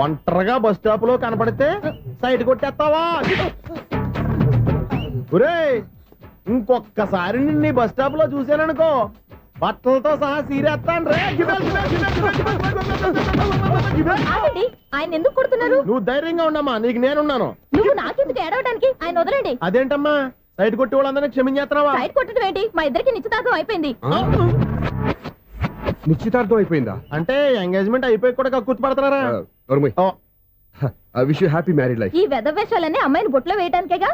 ఒంటరిగా బస్ స్టాప్ లో కనపడితే సైడ్ కొట్టేస్తావా? ఒరేయ్, ఇంకొక్కసారి నిన్ను బస్ స్టాప్ లో చూసాననుకో, బట్టలతో సహా సీరేస్తాను రే. ఆయన ఎందుకు కొడుతున్నారు? నువ్వు ధైర్యంగా ఉండమ్మా, నీకు నేనున్నాను. నువ్వు నాకెందుకు ఏడవడానికి? ఆయన వదలండి. అదేంటమ్మా, సైడ్ కొట్టి వాళ్ళందరినీ క్షమించేస్తున్నావా? సైడ్ కొట్టడం ఏంటి? మా ఇద్దరికి నిశ్చితార్థం అయిపోయింది. నిశ్చితార్థం అయిపోయిందా? అంటే ఎంగేజ్మెంట్ అయిపోయి కూడా కక్కుర్తి పడుతున్నారా? Wish you happy married life. ఈ వెధవేషాలన్నీ అమ్మాయిని బుట్లో వేయడానికేగా.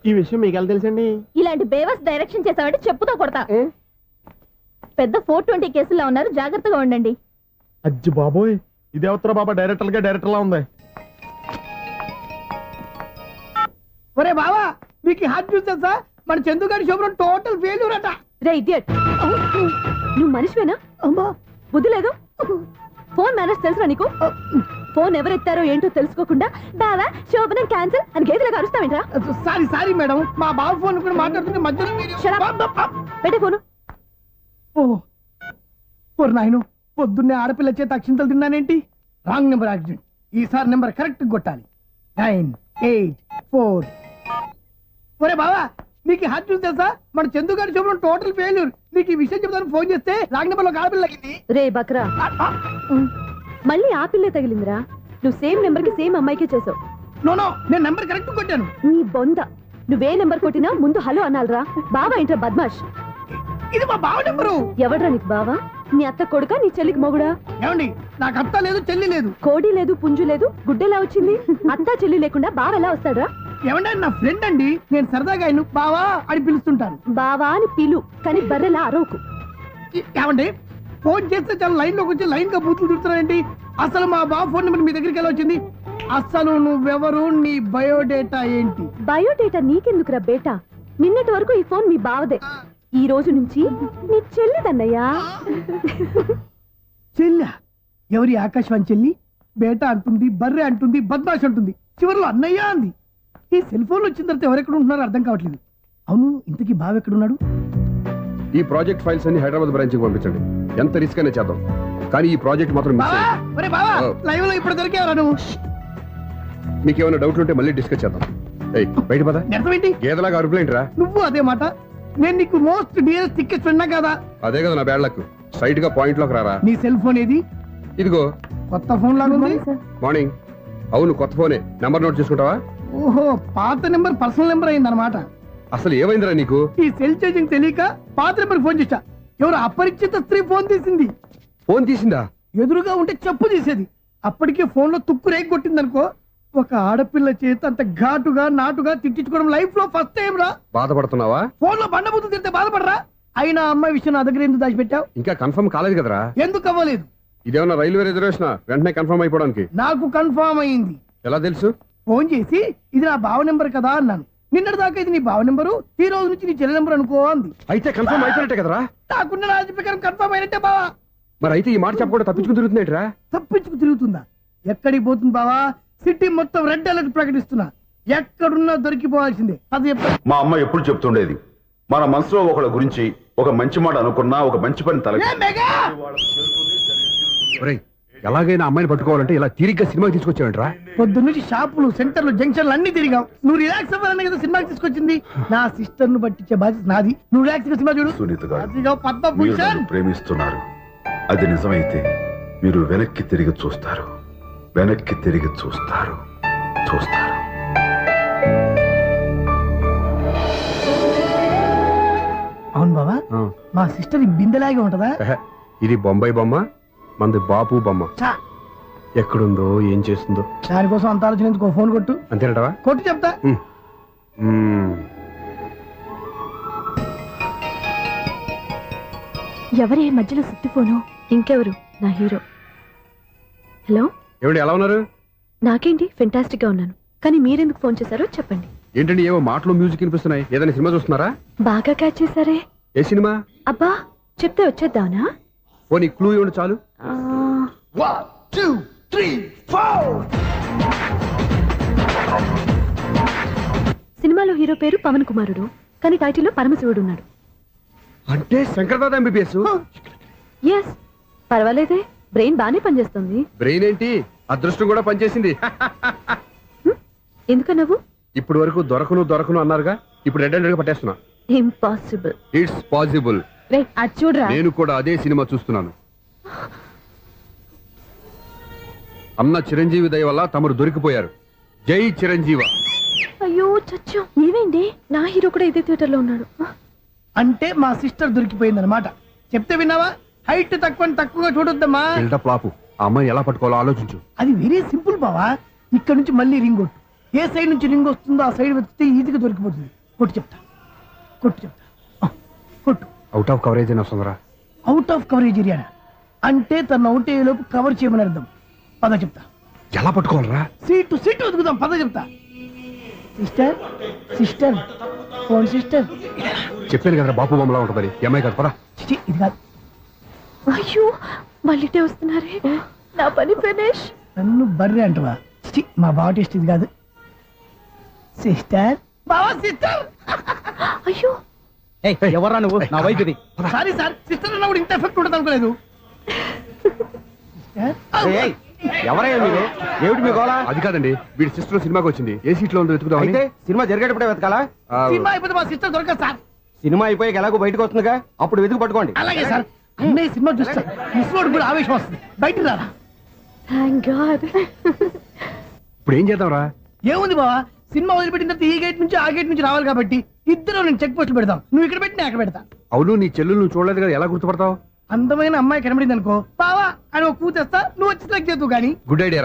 ఈ విషయం మీకు ఎలా తెలుసండి? ఇలాంటి బేవస్ డైరెక్షన్ చేసావంటే చెప్పుతో కొడతా. పెద్ద 420 కేసుల్లో ఉన్నారు, జాగ్రత్తగా ఉండండి. అజ్జి బాబోయ్, ఇది ఎవరు బాబా డైరెక్టర్ లా ఉంది. ఒరే బావా, మీకు హాట్ న్యూస్ తెలుసా? మన చందుగారి శుభ్రం టోటల్ ఫెయిల్యూర్ అట. రే ఇడియట్, నువ్వు మనిషివేనా? అమ్మా, బుద్ధి లేదు. ఫోన్ మేనేజ్ తెలుసా నీకు? ఫోన్ ఎవరెత్తారో ఏంటో తెలుసుకోకుండా బావా శోభనం క్యాన్సిల్ అని గేదెలకు అరుస్తావేంట్రా? సారీ మేడం, మా బావ ఫోన్ కూడా మాట్లాడుతుంటే మధ్యలో పెట్టే ఫోను. ఓ నాయను, పొద్దున్నే ఆడపిల్ల చేత అక్షింతలు తిన్నానేంటి? Wrong number accident. ఈసారి నెంబర్ కరెక్ట్ కొట్టాలి. 984. ఒరే బావా, నీకు హాట్ న్యూస్ తెలుసా? మన చందుగారి శుభ్రం టోటల్ ఫెయిల్యూర్. నీకు ఈ విషయం చెప్తాను ఫోన్ చేస్తే రాంగ్ నెంబర్ లో ఆడపిల్ల తగ్గింది. రే బక్రా, మళ్ళీ ఆ పిల్లే తగిలిందిరా. నువ్వు సేమ్ నెంబర్ కి సేమ్ అమ్మాయికే చేసావు. నో, నేను నెంబర్ కరెక్ట్ కొట్టాను. నీ బొంద, నువ్వే నెంబర్ కొట్టినా ముందు హలో అనాలరా. బావా ఏంట్రా బద్మాష్? ఇది మా బావ నెంబరు. ఎవడ్రా నీకు బావా? నీ అత్త కొడుకా, నీ చెల్లికి మొగుడా? ఏమండి, నాకు అత్త లేదు, చెల్లి లేదు. కోడి లేదు, పుంజు లేదు, గుడ్డెలా వచ్చింది? అత్త చెల్లి లేకుండా బావ ఎలా వస్తాడా? ఏమంటే నా ఫ్రెండ్ అండి, నేను సరదాగా ఆయన బావా అని పిలుస్తుంటాను. బావా అని పిలు, కానీ బర్రెలా అరవకు. ఏమండి, ఫోన్ చేస్తే చాలా లైన్ లోకి వచ్చి లైన్ గా బూతులు తిడుతున్నాయండి. అసలు మా బావ ఫోన్ నెంబర్ మీ దగ్గరికి ఎలా వచ్చింది? అసలు నువ్వెవరు, నీ బయోడేటా ఏంటి? బయోడేటా నీకెందుకురా బేటా? నిన్నటి వరకు ఈ ఫోన్ మీ బావదే. ఈ రోజు నుంచి నీ చెల్లిదన్నయ్యా. చెల్లి ఎవరి ఆకాశవాణి చెల్లి? బేట అంటుంది, బర్రె అంటుంది, బద్మాష్ అంటుంది, చివరిలో అన్నయ్య అంది. ఈ సెల్ ఫోన్ వచ్చిన తర్వాత ఎవరెక్కడ ఉంటున్నారో అర్థం కావట్లేదు. అవును, ఇంతకీ బావ ఎక్కడున్నాడు? ఈ ప్రాజెక్ట్ ఫైల్స్ అన్ని హైదరాబాద్ బ్రాంచ్ కి పంపించండి. ఎంత రిస్క్ అయినా చేద్దాం, కానీ ఈ ప్రాజెక్ట్ మాత్రం మిస్ బావా, అయ్యింది. ఒరే బావా, లైవ్ లో ఇప్పుడు దొరికేవరా నువ్వు? మీకు ఏమైనా డౌట్లు ఉంటే మళ్ళీ డిస్కస్ చేద్దాం. ఏయ్ బయట పద. అర్థం ఏంటి? గేదలాగా అరుపులేంట్రా? నువ్వు అదే మాట. నేను నీకు మోస్ట్ డియరెస్ట్ టికెట్స్ విన్నా కదా. అదే కదా నా బ్యాడ్ లక్. స్ట్రైట్ గా పాయింట్ లోకి రారా. నీ సెల్ ఫోన్ ఏది? ఇదిగో కొత్త ఫోన్ లాగా ఉంది. మార్నింగ్. అవును కొత్త ఫోనే. నెంబర్ నోట్ చేసుకుంటావా? ఓహో, పాత నెంబర్ పర్సనల్ నెంబర్ అయింది అనమాట. అసలు ఏమైందిరా నీకు? ఈ సెల్ ఛార్జింగ్ తెలియక పాత నెంబర్ ఫోన్ చేశా. ఎవరు అపరిచిత స్త్రీ ఫోన్ తీసింది. ఫోన్ తీసిందా? ఎదురుగా ఉంటే చెప్పు తీసేది. అప్పటికే ఫోన్ లో తుక్కు రేగి కొట్టింది అనుకో. ఒక ఆడపిల్ల చేత అంత ఘాటుగా నాటుగా తిట్టించుకోవడం లైఫ్ లో ఫస్ట్ టైం రా. బాధపడుతున్నావా? ఫోన్ లో బండబుద్ధి తింటే బాధపడరా? అయినా అమ్మాయి విషయం నా దగ్గర ఎందుకు దాచిపెట్టావు? ఇంకా కన్ఫర్మ్ కాలేదు కదరా. ఎందుకు అవ్వలేదు? ఇదేమన్నా రైల్వే రిజర్వేషన్? వెంటనే కన్ఫర్మ్ అయిపోవడానికి. నాకు కన్ఫర్మ్ అయింది. ఎలా తెలుసు? ఫోన్ చేసి ఇది నా బావ నెంబర్ కదా అన్నాను. నిన్నటి దాకా ఇది నీ బావ నెంబరు, ఈ రోజు నుంచి నీ చెల్లి నెంబర్ అనుకో అంది. అయితే కన్ఫర్మ్ అయిపోయినట్టే కదరా. నాకున్న రాజు ప్రకారం కన్ఫర్మ్ అయినట్టే బావా. మరి అయితే ఈ మాట చెప్పకుండా తప్పించుకుని తిరుగుతుందేంట్రా? తప్పించుకు తిరుగుతుందా? ఎక్కడికి పోతుంది బావా? సిటీ మొత్తం రెడ్ అలర్ట్ ప్రకటిస్తున్నా. ఎక్కడున్నా దొరికిపోవాల్సిందే. అది చెప్ప మా అమ్మ ఎప్పుడు చెప్తుండేది, మన మనసులో ఒకళ్ళ గురించి ఒక మంచి మాట అనుకున్నా ఒక మంచి పని తల ఎలాగైనా అమ్మాయిని పట్టుకోవాలంటే ఇలా తీరిగ్గా సినిమాకి తీసుకొచ్చావంట్రా? పొద్దు నుంచి షాపులు, సెంటర్లు, జంక్షన్లు అన్ని తిరిగావు. నువ్వు రిలాక్స్ అవ్వాలని కదా సినిమాకి తీసుకొచ్చింది. నా సిస్టర్ ను పట్టించే బాధ్యత నాది. నువ్వు రిలాక్స్ గా సినిమా చూడు. సునీత గారు, అదిగో పద్మ మీరు భూషణ్. నన్ను ప్రేమిస్తున్నారు. అది నిజమైతే మీరు వెనక్కి తిరిగి చూస్తారు, వెనక్కి తిరిగి చూస్తారు, చూస్తారు. అవును బావా, మా సిస్టర్ బిందెలాగే ఉంటదా? ఇది బొంబాయి బొమ్మ, మంది బాపు బొమ్మ. చా, ఎక్కడుందో ఏం చేస్తుందో. దానికోసం అంత ఆలోచన ఎందుకు? ఫోన్ కొట్టు. అంతేనటవా? కొట్టు చెప్తా. ఎవరే మధ్యలో సుత్తి ఫోను? ఇంకెవరు? నా హీరో. హలో, ఏమిటి ఎలా ఉన్నారు? నాకేంటి ఫెంటాస్టిక్ గా ఉన్నాను, కానీ మీరెందుకు ఫోన్ చేశారో చెప్పండి. ఏంటండి ఏవో మాటలు మ్యూజిక్ వినిపిస్తున్నాయి. ఏదైనా సినిమా చూస్తున్నారా? బాగా క్యాచ్ చేశారే. ఏ సినిమా? అబ్బా, చెప్తే వచ్చేద్దానా? పోనీ క్లూ ఇవ్వండి చాలు. ఆ, 1 2 3 4. సినిమాలో హీరో పేరు పవన్ కుమారుడు, కానీ టైటిల్లో పరమశివుడు ఉన్నాడు. అంటే శంకర్దాద ఎంబీబీఎస్. ఎస్, పర్వాలేదే, బ్రెయిన్ బానే పనిచేస్తుంది. బ్రెయిన్ ఏంటి, అదృష్టం కూడా పనిచేసింది. ఎందుకన్నావు? ఇప్పుడు వరకు దొరకను అన్నారుగా, ఇప్పుడు రెడ్ హండ్రెడ్ పట్టేస్తున్నా. ఇంపాసిబుల్. It's possible. అది చూడరా. నేను కూడా అదే సినిమా చూస్తున్నాను. అన్న చిరంజీవి దయ వల్ల తమరు దొరికిపోయారు. జై చిరంజీవ. అయ్యో చచ్చో, ఏమైంది? నా హీరో కూడా ఇదే థియేటర్ లో ఉన్నాడు. అంటే మా సిస్టర్ దొరికిపోయింది అనమాట. చెప్తే విన్నావా? హైట్ తక్కువగా చూడొద్దమ్మా. బిల్డప్ లాపు. ఆ అమ్మాయిని ఎలా పట్టుకోవాలో ఆలోచించు. అది వెరీ సింపుల్ బావా. ఇక్కడ నుంచి మళ్ళీ రింగ్ కొట్టు. ఏ సైడ్ నుంచి రింగ్ వస్తుందో ఆ సైడ్ వెతికితే ఈజీగా దొరికిపోతుంది. కొట్టు చెప్తా. కొట్టు. అవుట్ ఆఫ్ కవరేజ్ అయినా వస్తుందరా? అవుట్ ఆఫ్ కవరేజ్ ఏరియా అంటే తన అవుట్ అయ్యేలోపు కవర్ చేయమని అర్థం. పద చెప్తా. ఎలా పట్టుకోవాలరా? సీటు వెతుకుదాం. పద చెప్తా. Sister phone sister. చెప్పాను కదా బాపు బొమ్మలా ఉంటుందని. అమ్మాయి కదా, పదా. ఇది కాదు. అయ్యో, మళ్ళీటే వస్తున్నారే. నా పని ఫినిష్. నన్ను బర్రె అంటవా? మా బావ టేస్ట్ ఇది కాదు. సిస్టర్, బావా సిస్టర్. అయ్యో, ఎవరా నువ్వు? నా వైఫ్ ఇది. సారీ సార్, సిస్టర్ అన్నప్పుడు ఇంత ఎఫెక్ట్ ఉండదు అనుకోలేదు. ఎవరయ్యా మీరు? ఏమిటి మీ గోళ? అది కాదండి, వీడి సిస్టర్ సినిమాకి వచ్చింది. ఏ సీట్ లో ఉందో వెతుకుదాం. అయితే సినిమా జరిగేటప్పుడే వెతకాలా? సినిమా అయిపోతే మా సిస్టర్ దొరకదు సార్. సినిమా అయిపోయాక ఎలాగో బయటకు వస్తుందిగా, అప్పుడు వెతుకు పట్టుకోండి. అలాగే సార్. అన్నయ్య సినిమా చూస్తా. మిస్లోడ్ కూడా ఆవేశం వస్తుంది. బయటికి రారా. Thank God. ఇప్పుడు ఏం చేద్దాం రా? ఏముంది బావా, సినిమా వదిలిపెట్టిన తర్వాత ఈ గేట్ నుంచి ఆ గేట్ నుంచి రావాలి కాబట్టి ఇద్దరు నేను చెక్ పోస్టులు పెడతాం. నువ్వు ఇక్కడ పెట్టి నేను అక్కడ పెడతా. అవును, నీ చెల్లెలు నువ్వు చూడలేదు కదా, ఎలా గుర్తుపడతావు? అందమైన అమ్మాయి కనబడింది అనుకో, బావా అని ఒక కూతేస్తా, నువ్వు వచ్చి సెలెక్ట్ చేద్దు కానీ. Good idea.